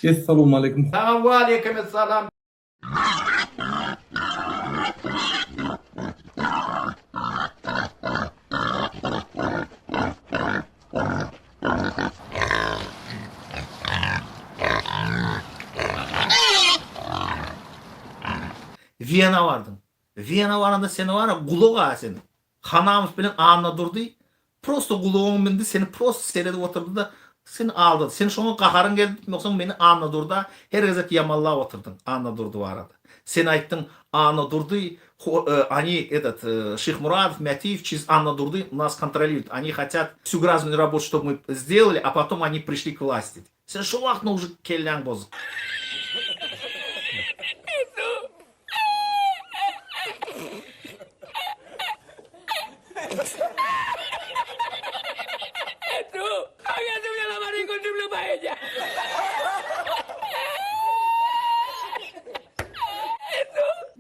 Assalamu alaikum. Wa alaikum assalam. Viyana vardım. Viyana varanda seni var ya kulak ağa seni. Hanamış bilen anla durdu. Prosto kuluğun bindi seni prosto seyredi oturdu da seni aldı. Seni şonu kaharın geldi yoksa beni anla durdu. Her gezet yamalla oturdun. Anla durdu o arada. Sen ayttın anla durdu. Они этот Шейх Мурадов, Мятиев через Анна Дурды нас контролируют. Они хотят всю грязную работу, чтобы мы сделали, а потом они пришли к власти. Sen şu vakit уже kellen bozuk.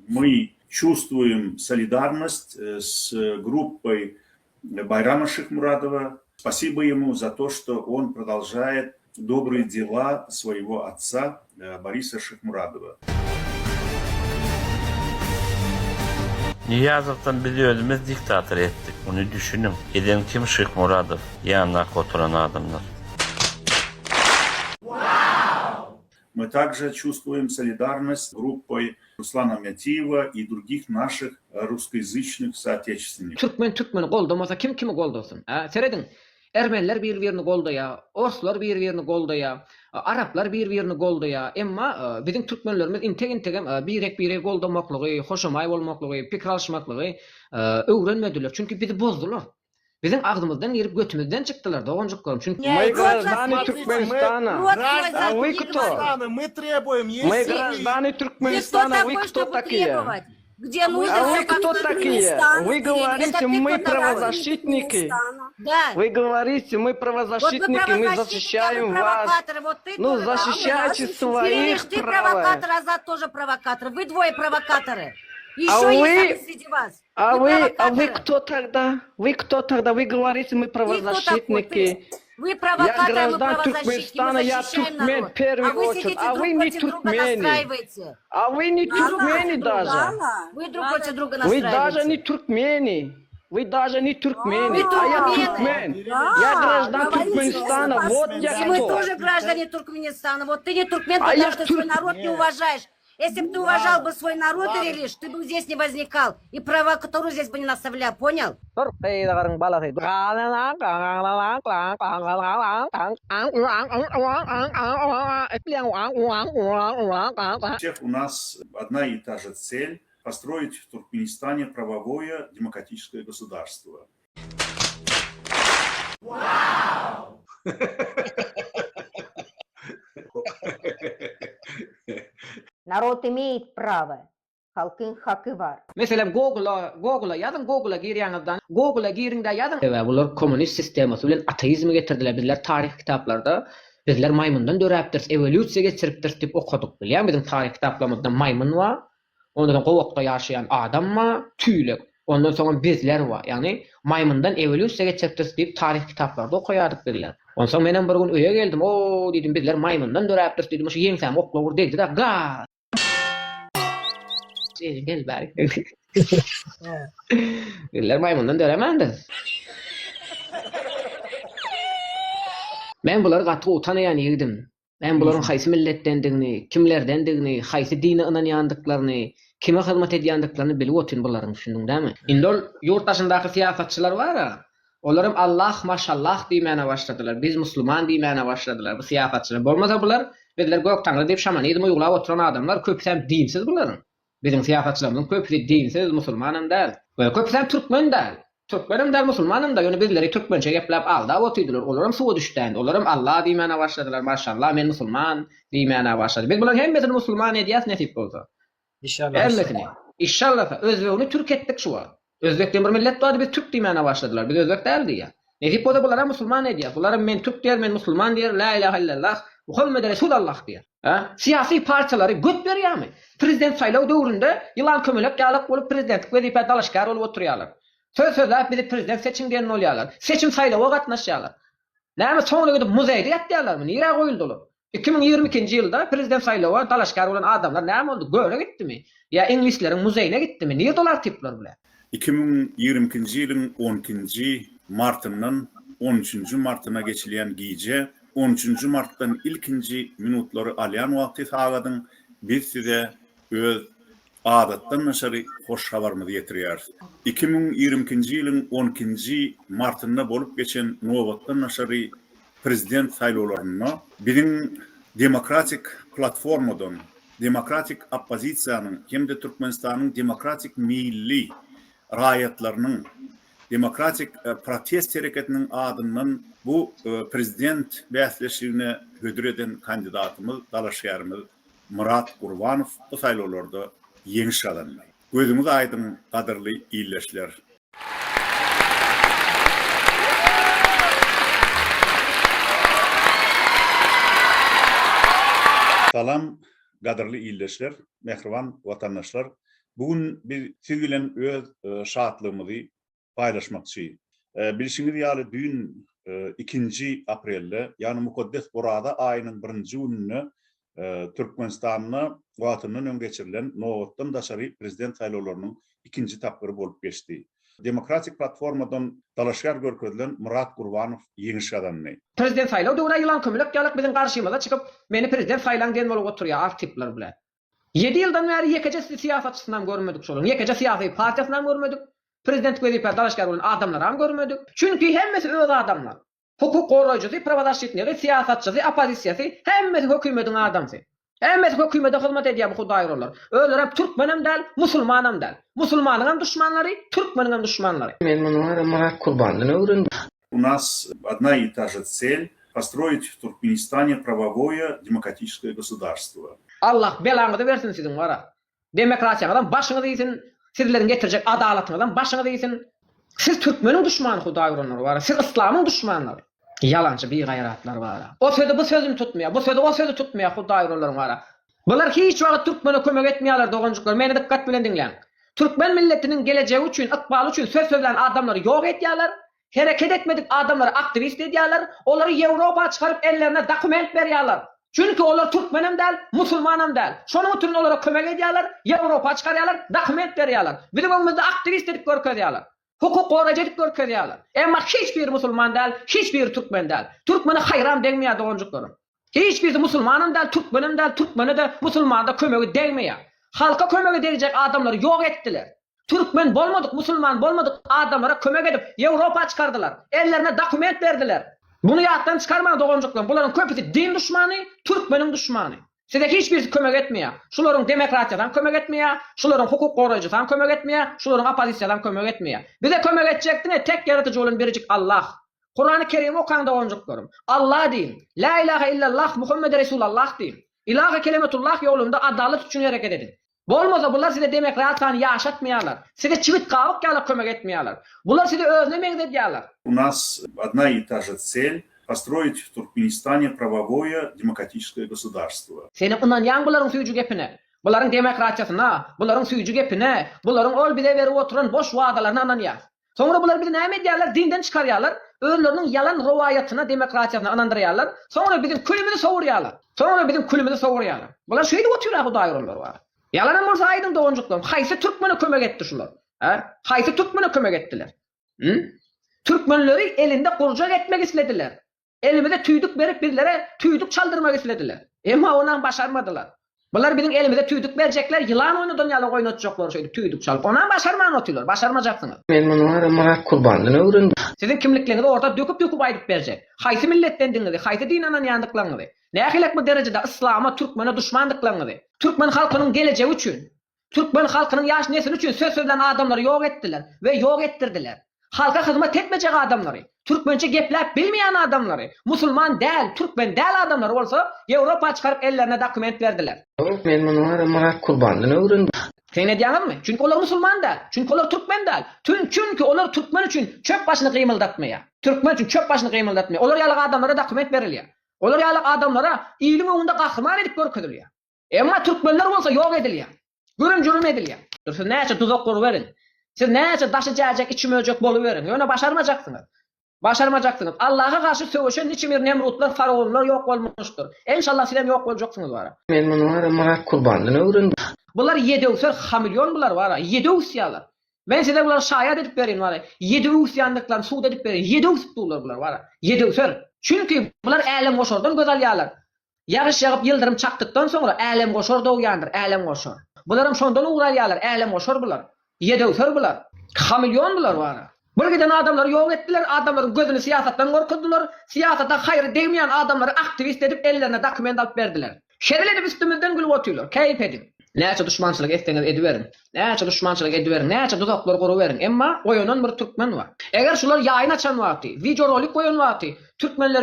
Мы чувствуем солидарность с группой Байрама Шейхмурадова. Спасибо ему за то, что он продолжает добрые дела своего отца Бориса Шейхмурадова. Niyazov'tan biz özümüz diktatör ettik. Onu düşünün. Eden kim? Şeyhmuradov. Yanına oturan adamlar. Мы также чувствуем солидарность с группой Руслана Мятиева и других наших русскоязычных соотечественников. Türkmen goldamasa kim kimi goldasın? Seredin. Ermeniler bir-birini goldaya, Orslar bir-birini goldaya, Araplar bir-birini goldaya. Emma bizim Türkmenlerimiz integem birek goldamaklığı, hoşamay bolmaklığı, pikir alışmaklığı öğrenmediler. Çünkü bizi bozdular. Bizim ağzımızdan girip götümüzden çıktılar da oncuklarım. Çünkü Мы граждане Туркменистана. А вы кто? Мы требуем, Мы граждане Туркменистана. Вы кто такие? Где нужно, А вы кто такие? Вы говорите, мы правозащитники. Да. Вы говорите, мы правозащитники, мы защищаем вас. Ну, защищайте своих Ты прав. провокатор, Азат тоже провокатор. Вы двое провокаторы. А Еще вы- есть среди вас. А вы провокаторы. кто тогда? Вы кто тогда? Вы говорите, мы Ты кто такой? правозащитники. Вы Я провокаторы, мы граждан правозащитники, Туркменистана, мы я защищаем туркмен народ. в первую А вы очередь, сидите а друг вы не против друга туркмены. настраиваете. А вы не туркмены даже. Вы друг против друга Вы настраиваете. даже не туркмены. Вы даже не туркмены. Вы А я туркмены. туркмен. Я граждан Туркменистана. Вот я И мы кто. тоже граждане Туркменистана. Вот ты не туркмен, А потому я что свой народ не уважаешь. Если бы ты уважал бы свой народ, Ирилиш, ты бы здесь не возникал. И провокатору здесь бы не наставлял, понял? У всех у нас одна и та же цель – построить в Туркменистане правовое демократическое государство. Народ имеет право. Halkın hakkı var. Mesela Google'a yazın, Google'a girýäňizden, Google'a giriňde yazın. Bular komünist sistemasi bilen ateizmi getirdiler bizler tarih kitaplarda. Bizler maymundan döräpdir, evolüsiýa geçiripdir dip okudyk. Bilýän bizim tarih kitaplarymyzda maymun bar. Ondan gowakda ýaşaýan adam bar, tüýlek. Ondan soň bizler bar. Ýani maymundan evolüsiýa geçiripdir dip tarih kitaplarda okuýardyk bizler. Ondan soň menen bir gün öýe geldim. O diýdim bizler maymundan döräpdir diýdim. Şu ýeňsem oklawur dedi da ga. Gel bari. Bizler maymundan döremendiz. Men bular gaty utanaýan ýigdim. Men bularyň haýsy milletdendigini, kimlerdendigini, haýsy dine ynanýandyklaryny, kime hyzmat edýändiklaryny bilip otyn bularyň, düşündiň dämi? Indol ýurtdaşyndaky siýasatçylar bar ha. Olaryň Allah maşallah diýmäne başladylar. Biz musulman diýmäne başladylar bu siýasatçylar. Bolmasa bular bizler gök taňry diýip şamanizm uýulap oturan adamlar köpsem dinsiz bularyň. Bizim siýasatçylarymyň köpüsi dinsiz, musulmanam däl. Ve köpüsi türkmen däl. Türkmenim däl, musulmanam da. Ýöne bizleri türkmençe gepläp aldap otydylar. Olaram suwa düşdändi. Olaram Allah diýmäne başladylar. Maşallah men musulman diýmäne başlady. Biz bular hemmesini musulman edýäs nesip bolsa. İnşallah. Hemmesini. İnşallah özbegini türk etdik şu an. Özbekden bir millet doğdy, biz türk diýmäne başladylar. Biz özbek däl diýär. Nesip bolsa bulara musulman edýäs. Bulara men türk diýer, men musulman diýer. La ilahe illallah Muhammed Resulullah diýer. Siyasi partiýalary göt berýärmi? Prezident saýlaw döwründe ýylan kömelek ýalyk bolup prezidentlik wezipä dalaşgar bolup oturýarlar. Söz-sözläp bizi prezident seçimden bolýarlar. Seçim saýlawa gatnaşýarlar. Näme soňra gidip muzeýde ýatýarlarmy? Nire goýuldylar? 2022-nji ýylda prezident saýlawa dalaşgar bolan adamlar näme boldy? Göre gitdimi? Ya inglisleriň muzeýine gitdimi? Niýe dolar tipler bilen? 2022-nji ýylyň 12-nji martyndan 13-nji martyna geçilýän giýje 13-nji martdan ilkinji minutlary alýan wagty tagadyň biz size öz adatdan naşary hoş habarmy getirýär. 2022-nji ýylyň 12-nji martynda bolup geçen nowatdan naşary prezident saýlawlaryna biziň demokratik platformadan, demokratik oppozisiýanyň hemde Türkmenistanyň demokratik milli raýatlarynyň demokratik protest hareketinin adından bu prezident bäsleşigine hödür eden kandidatymyz, dalaşýarymyz Murat Gurbanov bu saýlawlarda ýeňiş alandy. Gözüňiz aýdym, gadyrly ýyllaşlar. Salam, gadyrly ýyllaşlar, mehriban watandaşlar. Bugün biz siz bilen öz şatlygymyzy paylaşmakçı. Bilişiniz ýaly dün 2 aprelde, yani Mukaddes Burada aýynyň 1-nji gününe Türkmenistanyna wagtyndan öň geçirilen nowatdan daşary prezident saýlawlarynyň 2-nji tapgyry bolup geçdi. Demokratik platformadan dalaşgar görkezlen Murat Gurbanov ýeňiş alandy. Prezident saýlaw döwründe ýylan kömelek ýalyk biziň garşymyza çykyp meni prezident saýlangen bolup oturýar artipler bilen. 7 ýyldan bäri ýekece siýasatçysynan görmedik şolar. Ýekece siýasy partiýasynan görmedik. Prezident wezipä dalaşgar bolan adamlar ham görmedik. Çünki hemmesi öz adamlar. Hukuk goraýjysy, prawadaşlykçy, siýasatçysy, opozisiýasy, hemmesi hökümetiň adamsy. Hemmesi hökümete hyzmat edýär bu daýralar. Öler hem türkmen hem däl, musulman hem däl. Musulmanyň hem düşmanlary, türkmeniň hem düşmanlary. Men muny Murat Gurbandan öwrendim. У нас одна и та же цель – построить в Туркменистане правовое демократическое государство. Allah belaňyzy bersin siziň wara. Demokratiýadan başyňyzy iýsin, sizleriň getirecek adalatyňyzdan başyňyzy iýsin. Siz türkmeniň düşmany hudaýranlar bar. Siz islamyň düşmanlary. Yalançy bir gaýratlar bar. O sözü bu sözüm tutmaýar. Bu sözü o sözü tutmaýar hudaýranlar bar. Bular hiç wagt türkmene kömek etmeýärler doganjyklar. Meni dikkat bilen dinleň. Türkmen milletiniň geleceği üçin, ykbaly üçin söz söyleyen adamları ýok etýärler. Hereket etmedik adamları aktivist edýärler. Olary Ýewropa çykaryp ellerine dokument berýärler. Çünkü olar Türkmen hem däl, musulman hem däl. Şonuň üçin olara kömek edýärler, Ýewropa çykarýarlar, dokument berýärler. Bizim öňümizde aktivist edip görkezýärler. Hukuk goraýjylyk görkezýärler. Emma hiçbir musulman däl, hiçbir Türkmen däl. Türkmeni hayran deňmeýär doganjyklaryň. Hiçbir musulman hem däl, Türkmen hem däl, Türkmene de musulmana da kömegi deňmeýär. Halka kömegi derejek adamları ýok etdiler. Türkmen bolmadyk, musulman bolmadyk adamlara kömek edip Ýewropa çykardylar. Ellerine dokument berdiler. Bunu ýatdan çykarmaň doganjyklaryň. Bularyň köpüsi din düşmany, türkmeniň düşmany. Size hiçbirisi kömek etmeýär. Şularyň demokratiýadan kömek etmeýär, şularyň hukuk goraýjydan kömek etmeýär, şularyň opozisiýadan kömek etmeýär. Bize kömek etjekdine tek yaratyjy bolan biricik Allah. Kur'an-ı Kerim okan doganjyklaryň. Allah diýin. La ilahe illallah Muhammed Resulullah diýin. İlahi kelimetullah ýolunda adalet üçin hereket edin. Bolmasa bular size demokratiýany ýaşatmaýarlar. Size çivit gawyk ýaly kömek etmeýärler. Bular size özüne meňzedýärler. У нас одна и та же цель – построить в Туркменистане правовое демократическое государство. Seni ınan ýan bularyň süýjü gepine, bularyň demokratiýasyna, bularyň süýjü gepine, bularyň ol bize berip oturan boş wagdalaryna ananýar. Soňra bular bizi näme edýärler? Dinden çykarýarlar, özleriniň yalan rowayatyna, demokratiýasyna anandyrýarlar. Soňra bizim külümüzi sowurýarlar. Bular şeýle oturýar hudaýranlar bar. Yalanam bolsa aýdym doganjyklaryň. Haýsy türkmene kömek etdi şular? Haýsy türkmene kömek etdiler? Türkmenleri elinde kurcak etmek istediler. Elimize tüydük berip birlere tüydük çaldırmak istediler. Emma onan başarmadılar. Bular bizim elimize tüydük verecekler, yılan oynadan ýaly oynatjaklar şeýle tüydük çalyp. Onan başarman otylar, başarmajaksınız. Men muny Murat Gurbandan öwrendim. Sizin kimliklerinizi orta döküp aýdyp berjek. Haýsy milletden diňizi, haýsy din ananýandyklaryňyzy, nähilek bu derejede islama, türkmene düşmandyklaryňyzy, türkmen halkynyň geleceği üçin, türkmen halkynyň ýaş nesil üçin söz söyleyen adamları ýok etdiler ve ýok etdirdiler. Halka hyzmat etmejek adamları, türkmençe gepläp bilmeýän adamları, musulman däl, türkmen däl adamlar bolsa Ýewropa çykaryp ellerine dokument berdiler. Men muny Murat Gurbandan öwrendim. Sen edýärmi? Çünki olar musulman däl, çünki olar türkmen däl. Çünki olar türkmen üçin çöp başyny gymyldatmaýar. Türkmen üçin çöp başyny gymyldatmaýar. Olar ýaly adamlara dokument berilýär. Olar ýaly adamlara ýylyň öňünde gahryman edip görkezilýär. Emma türkmenler bolsa ýok edilýär. Görüm edilýär. Siz näçe tuzaklar berin. Siz näçe daşy jajak içmejek bolup berin. Ýöne başarmajaksınız. Başarmajaksınız. Allah'a karşı söwüşen niçimir Nemrutlar, faraonlar ýok bolmuşdur. İnşallah sizem ýok boljaksyňyz bara. Men muny wara Murat Kurbandan öwrendim. Bular 7 öwser hamilyon bular bara. 7 öwsýarlar. Ben size bular şaýat edip berin bara. 7 öwsýandyklaryny suwda edip berin. 7 öwsüpdiler bular bara. 7 öwser. Çünkü bular älim goşordan gözel ýalar. Ýagyş ýagyp ýyldyrym çakdykdan soňra älim goşor dowýandyr, älim goşor. Bularym şondan uğral ýalar, älim goşor bular. 7 öwser bular. Hamilyon bular bara. Bölgeden adamlar ýok etdiler, adamlaryň gözüni siýasatdan gorkutdylar, siýasatda haýry degmeýän adamlary aktivist edip ellerine dokument alyp berdiler. Şerelenip üstümizden gülüp otyrlar, käýip edin. Näçe düşmançylyk etdiňiz ediberin. Näçe düşmançylyk ediberin, näçe duzaklar guruberin. Emma oýanan bir türkmen bar. Eger şular ýaýyn açan wagty, video rolik goýan wagty, türkmenler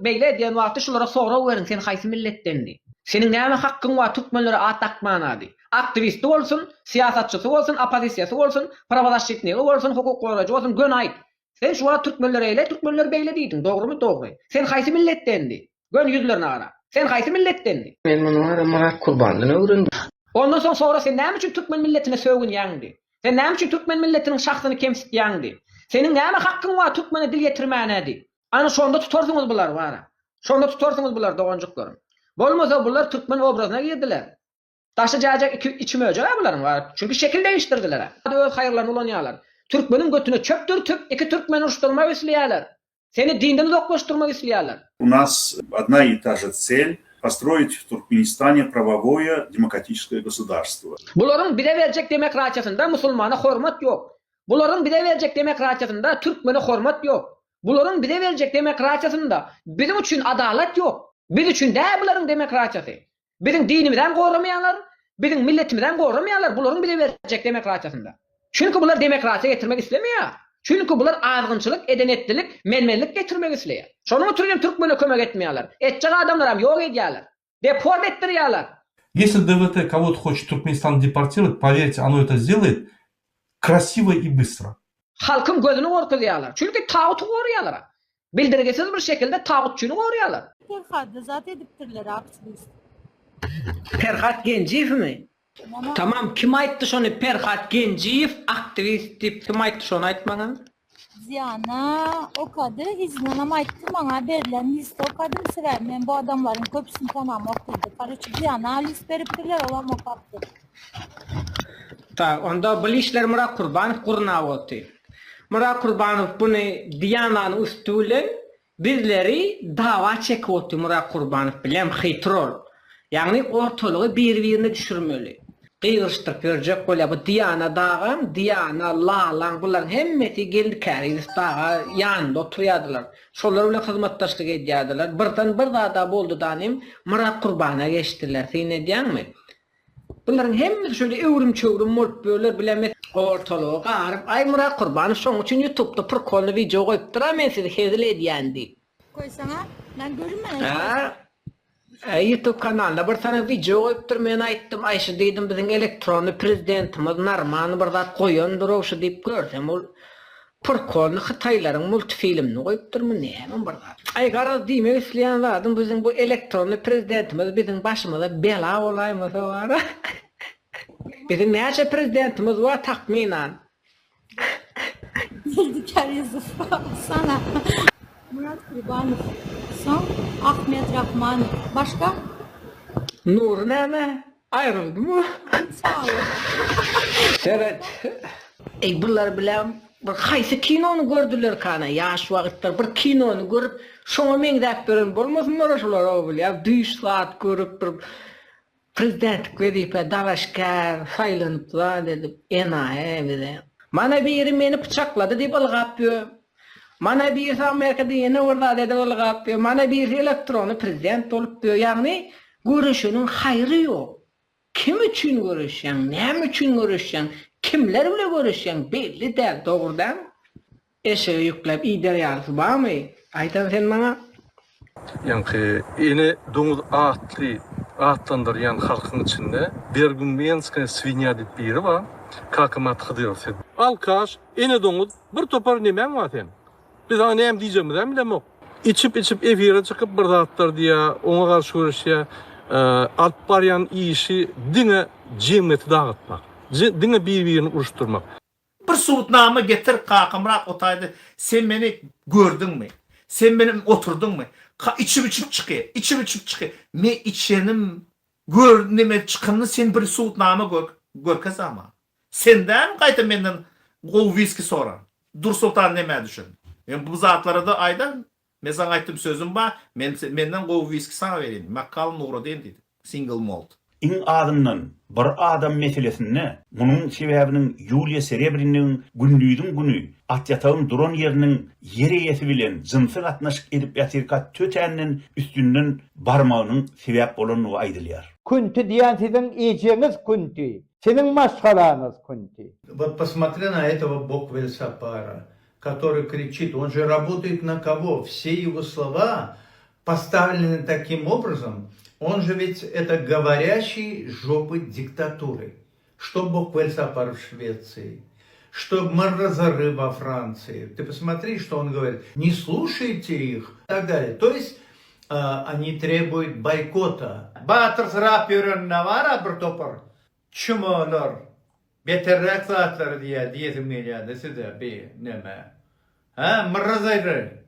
beýle diýen wagty şulara soňra berin, sen haýsy milletdendi? Senin näme hakkyň bar türkmenlere atakmanady? Aktivisti bolsun, siýasatçysy bolsun, opozisiýasy bolsun, prawadaşçylykny bolsun, hukuk goýarjy bolsun, gön aýt. Sen şuwa türkmenler beýle diýdin, dogrymy? Dogry. Sen haýsy milletdendi? Gön ýüzlerine gara. Sen haýsy milletdendi? Men muny wara Murat Kurbandan öwrendim. Ondan sonra sen näme üçin türkmen milletine söwgün ýaňdy? Sen näme üçin türkmen milletiniň şahsyny kemsitýäňdy? Senin näme hakkyň bar türkmene dil ýetirmäňädi? Ana şonda tutarsyňyz bular bara. Şonda tutarsyňyz bular doganjyklaryň. Bolmasa bular türkmen obrazyna girdiler. Daşy jajak içmejek bularyň bar. Çünki şekil değiştirdiler. Öz haýyrlaryny ulanýarlar. Türkmeniň götüne çöp dürtüp iki türkmen uruşturmak üslýärler. Seni dinden uzaklaştırmak üslýärler. У нас одна и та же цель – построить в Туркменистане правовое демократическое государство. Buların bire verecek demokratiyasında Müslümana hormat yok. Buların bire verecek demokratiyasında Türkmene hormat yok. Buların bire verecek demokratiyasında bizim için adalet yok. Biz için de buların demokratiyası. Bizim dinimizden goramayanlar, bizim milletimizden goramayanlar buların bire verecek demokratiyasında. Çünkü bunlar demokrasiya getirmek istemiyor. Çünkü bunlar azgınçılık, edenetlilik, menmenlik getirmek isleýär. Şonuň üçin türkmene kömek etmeýärler. Etjek adamlar hem ýok edýärler. Deport etdirýärler. Если ДВТ кого-то хочет Туркменистан депортировать, поверьте, оно это сделает красиво и быстро. Halkym gözüni gorkuzýarlar. Çünkü tağutu gorýarlar. Bildirgesiz bir şekilde tağutçyny gorýarlar. Ferhat zat edipdirler aktivist. Ferhat Genjiýew mi? Tamam, kim aýtdy şonu? Ferhat Genjiýew aktivist dip kim aýtdy şonu aýtmaňa? Ziyana o kadı iznanam aýtdy maňa berilen liste o kadı sever. Men bu adamların köpüsini tamam okudy. Karıçy Ziyana liste beripdirler, olam okapdy. Ta onda bu işler Murat Kurbanow gurnawaty. Murat Kurbanow buny Diýananyň üstülen bizleri dawa çekýärdi Murat Kurbanow bilen hytrol. Ýagny ortalygy bir-birine düşürmeli. Qyýrşdyryp berjek bolýar bu Diýana dagam, Diýana, Lalan bular hemmeti geldi käris daga ýanynda oturýardylar. Şolar bilen hyzmatdaşlyk edýärdiler. Birden bir zada boldy danym Murat Kurbanowa geçdiler. Sen edýärmi? Bunların hemmeti şöyle öwrüm-çöwrüm bolup böler bilen ortalygy garyp, ay Murat Kurbanow şoň üçin YouTube'da prokol video goýupdyr, men sizi hezil edýändi. Koysaňa, ben görünmän. YouTube kanalda bir tane video goýupdyr, men aýtdym, aýşy diýdim biziň elektronly prezidentimiz Narman bir zat goýandyr oşu diýip görsem ol prokol Hytaýlaryň multifilmini goýupdyrmy näme bir zat. Ay garaz diýmek isleýän zadym biziň bu elektronly prezidentimiz biziň başymyza bela bolaýmy sowara. Biziň näçe prezidentimiz var takminan. Dikär Yusuf sana. Murat Kurbanow, son Ahmet Rahmanov. Başka? Nur näme? Aýryldymy? Sağ ol. Evet. Bular bilen bir haýsy kinony gördüler kana, ýaş wagtlar bir kinony görüp, şoňa meň däp beren bolmasynlar şolar bilýär. 2 saat görüp bir prezident wezipe davaşkar saýlanyplar dedi. Bide. Mana biri meni bıçakladı diýip ılgap ýör. Mana bir Amerikada ýene orada dedi ılgap ýör. Mana bir elektrony prezident bolup ýör. Ýagny görüşüniň haýry ýok. Kim üçin görüşýän, näme üçin görüşýän, kimler bilen görüşýän belli däl, dogrudan. Eşe ýükläp iýderýärsiz barmy? Aýtam sen maňa. Ýani ene doňuz atlandyrýan halkyň içinde Bergmenskaya swinya diýip biri bar. Kakamat Hıdırov. Alkaş, ene doňuz bir topar nemen var sen. Biz ana näme diýjegimizden bilemok. içip efire çıkıp bir zatlar diye ona karşı görüşe alt baryan işi dine cemiyeti dağıtmak. Dine birbirini uruşturmak. Bir suutnama getir kakımrak otaydı. Sen beni gördün mü? Sen benim oturdun mu? İçim çıkıyor. Me içenim görneme çıkını sen bir suutnama görkez ama. Senden kayta menden gol viski soran. Dur Sultan neme düşün. Ben bu zatlara da aydan mesela aytım sözüm var. Menden gol viski sana vereyim. Makkal Nuro deyin dedi. Single malt. İn adından bir adam meselesine bunun sebebinin Yuliya Serebrin'in günlüydün günü atyatağın duran yerinin yereyesi bilen zınsıl atnaşık edip yatırkat töteninin üstünden barmağının sebep olanı aydılıyar. Kunti diyen sizin iyiceniz kunti. Senin maşkalanız kunti. Вот посмотри на этого Боквельсапара, который кричит, он же работает на кого? Все его слова поставлены таким образом, он же ведь это говорящий жопы диктатуры. Что Боквельсапар в Швеции, что Марразары во Франции. Ты посмотри, что он говорит, не слушайте их и так далее. То есть они требуют бойкота. Батырс рапюрен навара бұртопыр, чумолор. Beterrak zatları diyetim milyarda size bir neme. Mırrızaydı.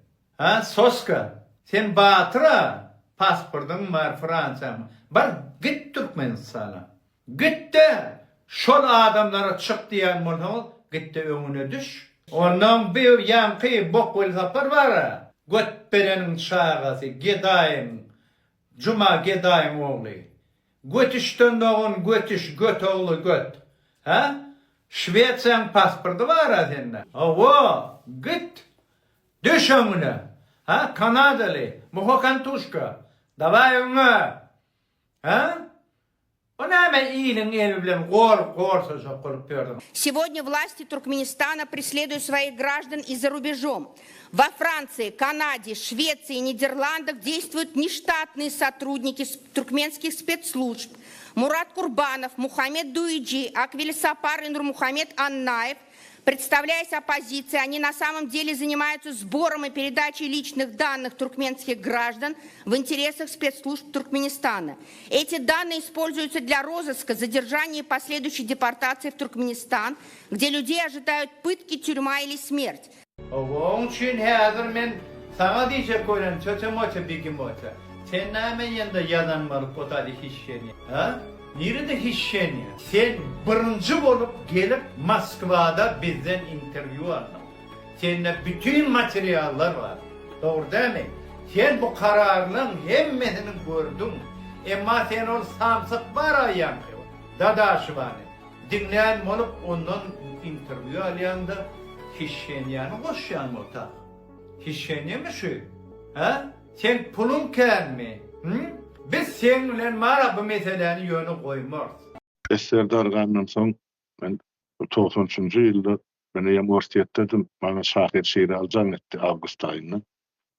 Soska. Sen batıra. Pasportun var Fransa'm. Bar git Türkmenistan'a. Git de. Şol adamlara çık diyen molhol. Git de önüne düş. Ondan bir yankı bokvel sapar var. Götberenin şağası. Gedayım. Cuma gedayım oğlu. Götüştün oğun götüş. Göt oğlu göt. Şvetsiyan pasportu var senin. Ova, git. Düş önüne. Kanadalı, Muhokantuşka. Davay önüne. O ne hemen iyinin elbirlerini gor korup gördüm. Сегодня власти Туркменистана преследуют своих граждан и за рубежом. Во Франции, Канаде, Швеции и Нидерландах действуют нештатные сотрудники туркменских спецслужб. Мурат Курбанов, Мухаммед Дуиджи, Аквиль Сапар и Нурмухаммед Аннаев, представляясь оппозицией, они на самом деле занимаются сбором и передачей личных данных туркменских граждан в интересах спецслужб Туркменистана. Эти данные используются для розыска, задержания и последующей депортации в Туркменистан, где людей ожидают пытки, тюрьма или смерть. Onun için hazır ben sana diyecek olan çocuğum bilgim olsa. Sen ne hemen yanında yalanmalı potadı hişşeni. Nerede hişşeni? Sen birinci olup gelip Moskva'da bizden interview aldın. Seninle bütün materyaller var. Doğru değil mi? Sen bu kararının hemmesini gördün. Ama sen o samsak var yankı. Dadaşıvanı. Dinleyen olup ondan interview alıyanda hişşeniyanı hoşyan ota. Hişşeni mi şu? Sen pulun ken mi? Biz seninle mara bu meseleni yönü koymaz. Serdar Gan'dan son ben 93. yılda beni üniversitededim. Bana şahit şehri alcan etti Ağustos ayında.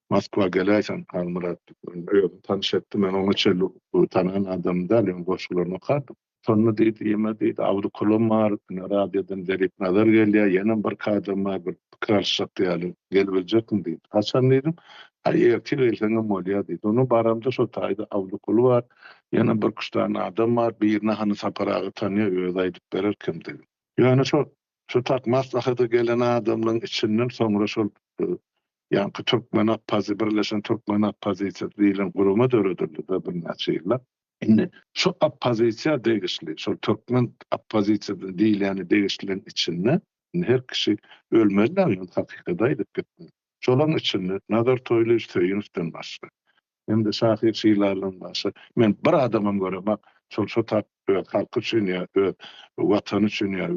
Moskva geleysen Almurat tanış ettim. Ben onu çelu tanıyan adam değilim. Koşularını okardım. Sonra dedi, yeme dedi, avdu kulum var, radyodan derip nazar geliyor, yanım bir kadın var, bir kralşat diyelim, gelebilecektim dedi. Hasan dedim, hayır, ertiğilsenim oluyor dedi. Onu baramda sotaydı, avdu kulu var, yanım bir kuştağın adam var, birine hanı saparağı tanıyor, öyle verirken dedim. Yani şu takmaz ahıda gelen adamların içinden sonra yani Türkmen Akpazı, Birleşen Türkmen Akpazı deyilen kuruma dörödüldü de bir neçeyle. Şimdi şu apozisiya değişli, şu Türkmen apozisiyadan değil yani değişlilerin içinde her kişi ölmezler yani hakikadaydık gitmiyor. Şolan içinde Nazar Toyluş Töyünüf'ten başka. Hem de şahir şeylerden başka. Ben bir adamın göre bak şu halkı için ya, vatan için ya,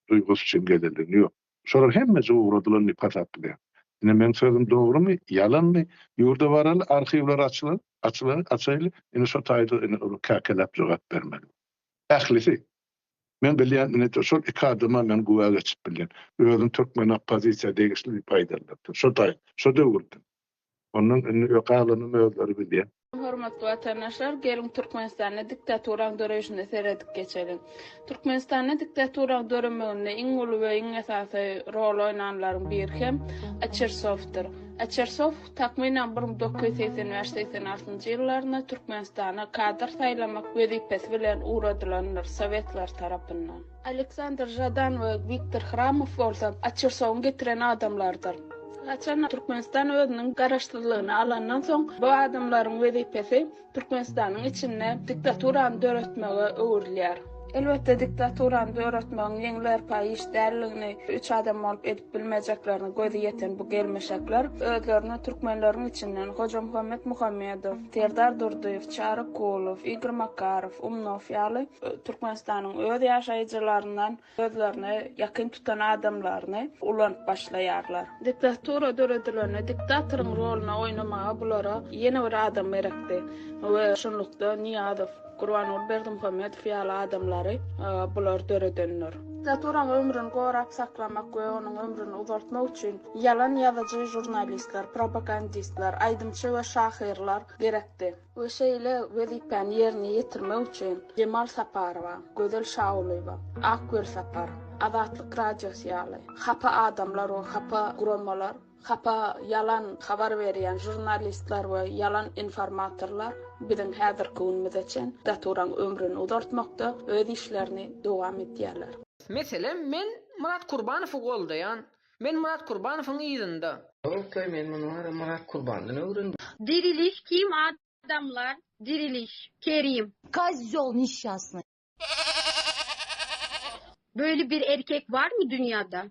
duygusu için gelirliyor. Şolar hemmesi uğradılar nipat atılıyor. Yine ben sözüm doğru mu, yalan mı? Yurda varalı, arşivler açılır, yine şu taydı kakelep cevap vermeli. Əhlisi. Ben biliyen, şu iki adıma ben güve geçip biliyen. Özüm Türkmen opozisiya değişli paydarlar. Şu taydı, şu da vurdu. Onun yok ağlanın özleri biliyen. Hormatly vatandaşlar, gelin Türkmenistan'da diktatoran döreşinde seredik geçelim. Türkmenistan'da diktatoran döremeginde iň uly we iň esasy rol oýnanlaryň biri hem Achersow'dur. Achersow takminan 1986 ýyllarynda Türkmenistana kadr saýlamak wezipesi bilen uradylanlar Sowetler tarapyndan. Aleksandr Jadan we Viktor Hramov bolsa Achersow'u getiren adamlardyr. Açan Türkmenistan özünün garaşdyrlygyny alandan soň bu adamlaryň wezipesi Türkmenistanyň içinde diktaturany döretmege öwürlýär. Elbette diktaturany döretmegiň ýeňler paý iş dälligini 3 adam bolup edip bilmejeklerini gözi ýeten bu gelmeşekler özlerini türkmenleriň içinden Hoca Muhammed Muhammedow, Serdar Durduýew, Çary Kolow, Igor Makarow, Umnow ýaly Türkmenistanyň öz ýaşaýjylaryndan özlerini ýakyn tutan adamlaryny ulanyp başlaýarlar. Diktatura döredilerine diktatoryň roluna oýnamaga bulara ýene bir adam gerekdi. We şonlukda Niýazow, Gurbanuly Berdimuhammedow ýaly adamlary bular döredenler. Diktatoryň ömrüni gorap saklamak we onuň ömrüni uzaltmak üçin ýalan ýazyjy jurnalistler, propagandistler, aýdymçy we şahyrlar gerekdi. We şeýle wezipeni ýerine ýetirmek üçin Cemal Saparowa, Gözel Şahulowa, Akgül Sapar, Azatlyk radiosu ýaly hapa adamlar we hapa guramalar, hapa yalan habar berýän jurnalistler we yalan informatorlar biziň häzirki günimiz üçin diktatoryň ömrüni uzaltmakda öz işlerini dowam etýärler. Meselen men Murat Kurbanow goldaýan. Men Murat Kurbanowyň ýyzynda. Okey, men Murat Kurbanowyň öwrendim. Diriliş kim adamlar? Diriliş. Kerim. Козёл несчастный. Böyle bir erkek var mı dünyada?